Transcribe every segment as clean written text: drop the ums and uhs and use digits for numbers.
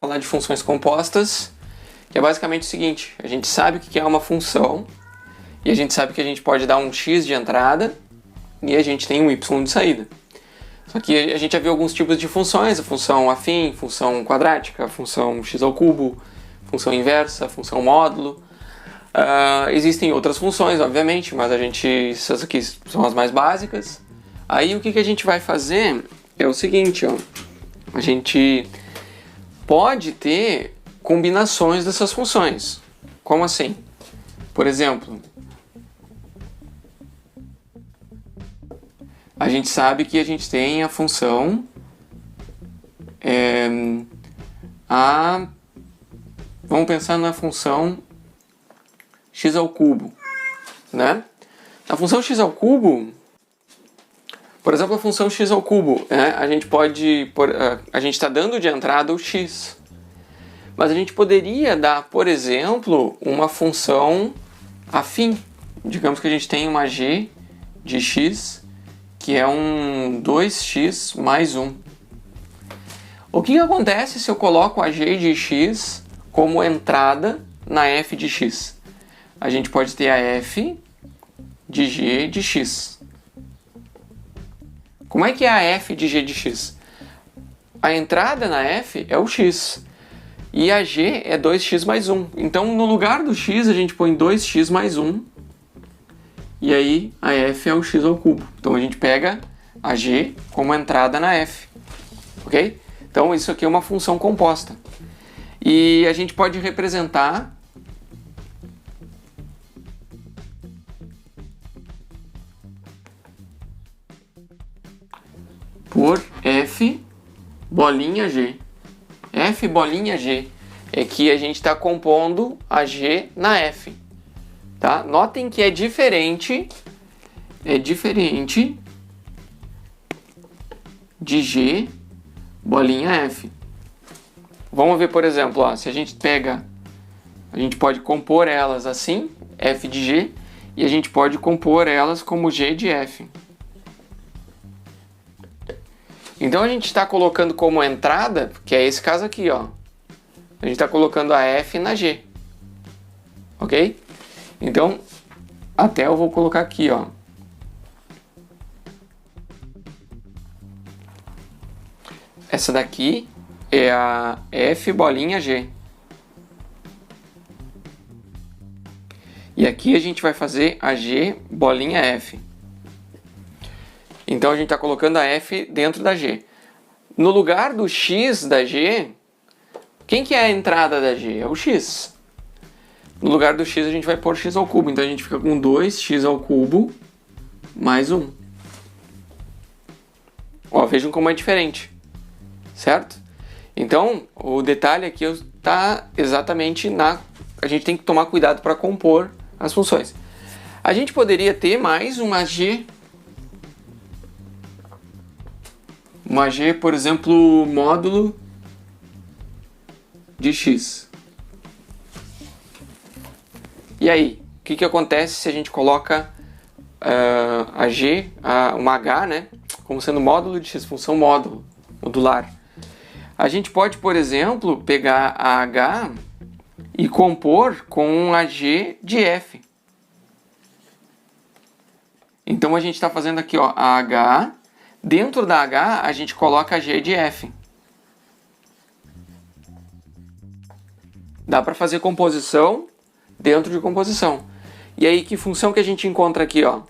Falar de funções compostas, que é basicamente o seguinte: a gente sabe o que é uma função e a gente sabe que a gente pode dar um x de entrada e a gente tem um y de saída. Só que a gente já viu alguns tipos de funções: a função afim, função quadrática, a função x ao cubo, função inversa, função módulo. Existem outras funções, obviamente, mas essas aqui são as mais básicas. Aí o que a gente vai fazer é o seguinte, ó, a gente pode ter combinações dessas funções. Como assim? Por exemplo, a gente sabe que a gente tem a função vamos pensar na função x ao cubo, né? A função x ao cubo, por exemplo, a função x ao cubo, a gente está dando de entrada o x, mas a gente poderia dar, por exemplo, uma função afim. Digamos que a gente tem uma g de x, que é um 2x mais 1. O que acontece se eu coloco a g de x como entrada na f de x? A gente pode ter a f de g de x. Como é que é a f de g de x? A entrada na f é o x e a g é 2x mais 1. Então, no lugar do x, a gente põe 2x mais 1 e aí a f é o x ao cubo. Então, a gente pega a g como entrada na f, ok? Então, isso aqui é uma função composta. E a gente pode representar por f bolinha g. F bolinha g é que a gente está compondo a g na f, tá? Notem que é diferente de g bolinha f. Vamos ver, por exemplo, ó, se a gente pode compor elas assim, f de g, e a gente pode compor elas como g de f. Então a gente está colocando como entrada, que é esse caso aqui, ó. A gente está colocando a f na g, ok? Então, até eu vou colocar aqui, ó. Essa daqui é a f bolinha g. E aqui a gente vai fazer a g bolinha f. Então a gente está colocando a f dentro da g. No lugar do x da g, quem que é a entrada da g? É o x. No lugar do x a gente vai pôr x ao cubo. Então a gente fica com 2x ao cubo mais 1. Ó, vejam como é diferente. Certo? Então, o detalhe aqui está exatamente a gente tem que tomar cuidado para compor as funções. A gente poderia ter mais uma g, por exemplo, módulo de x. E aí, o que acontece se a gente coloca a g, uma h, né, como sendo módulo de x, função modular? A gente pode, por exemplo, pegar a h e compor com a g de f. Então a gente está fazendo aqui, ó, a h. Dentro da h a gente coloca a g de f. Dá para fazer composição dentro de composição. E aí que função que a gente encontra aqui, ó?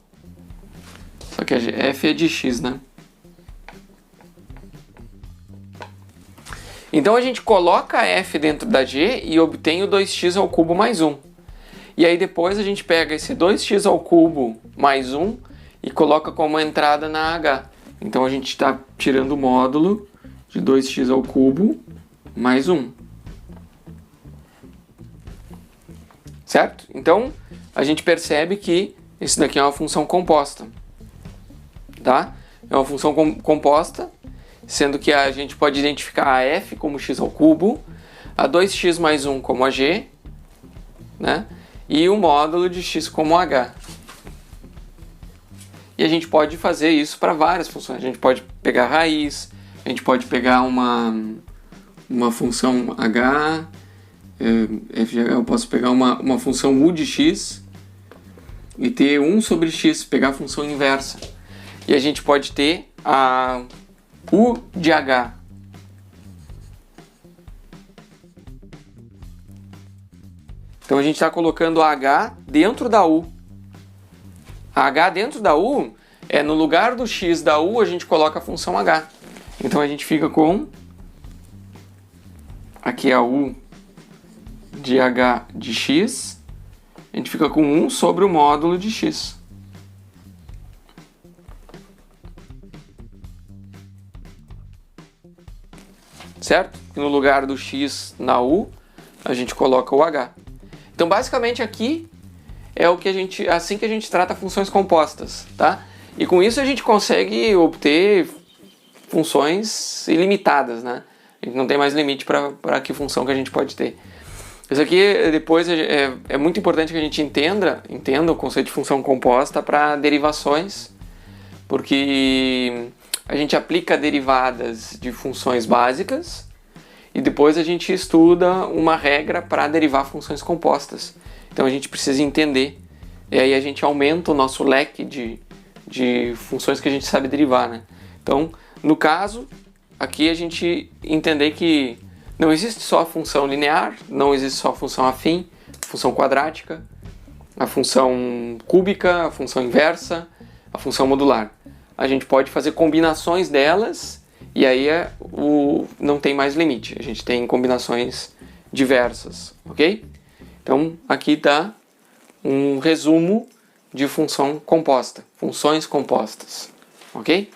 Só que a f é de x, né? Então a gente coloca a f dentro da g e obtém o 2x ao cubo mais 1. E aí depois a gente pega esse 2x ao cubo mais 1 e coloca como entrada na h. Então a gente está tirando o módulo de 2x ao cubo mais 1. Certo? Então a gente percebe que isso daqui é uma função composta. Tá? É uma função composta, sendo que a gente pode identificar a f como x ao cubo, a 2x mais 1 como a g, né? E o módulo de x como h. E a gente pode fazer isso para várias funções. A gente pode pegar a raiz, a gente pode pegar uma função h, f de h, eu posso pegar uma função u de x e ter 1 sobre x, pegar a função inversa. E a gente pode ter a u de h. Então a gente está colocando a h dentro da u. A h dentro da u no lugar do x da u a gente coloca a função h. Então a gente fica com aqui a u de h de x, a gente fica com 1 sobre o módulo de x. Certo? E no lugar do x na u, a gente coloca o h. Então basicamente aqui é o que assim que a gente trata funções compostas, tá? E com isso a gente consegue obter funções ilimitadas, né? A gente não tem mais limite para que função que a gente pode ter. Isso aqui depois é muito importante que a gente entenda o conceito de função composta para derivações, porque a gente aplica derivadas de funções básicas e depois a gente estuda uma regra para derivar funções compostas. Então a gente precisa entender, e aí a gente aumenta o nosso leque de funções que a gente sabe derivar, né? Então, no caso, aqui a gente entender que não existe só a função linear, não existe só a função afim, a função quadrática, a função cúbica, a função inversa, a função modular. A gente pode fazer combinações delas e aí não tem mais limite. A gente tem combinações diversas, ok? Então, aqui está um resumo de função composta, funções compostas, ok?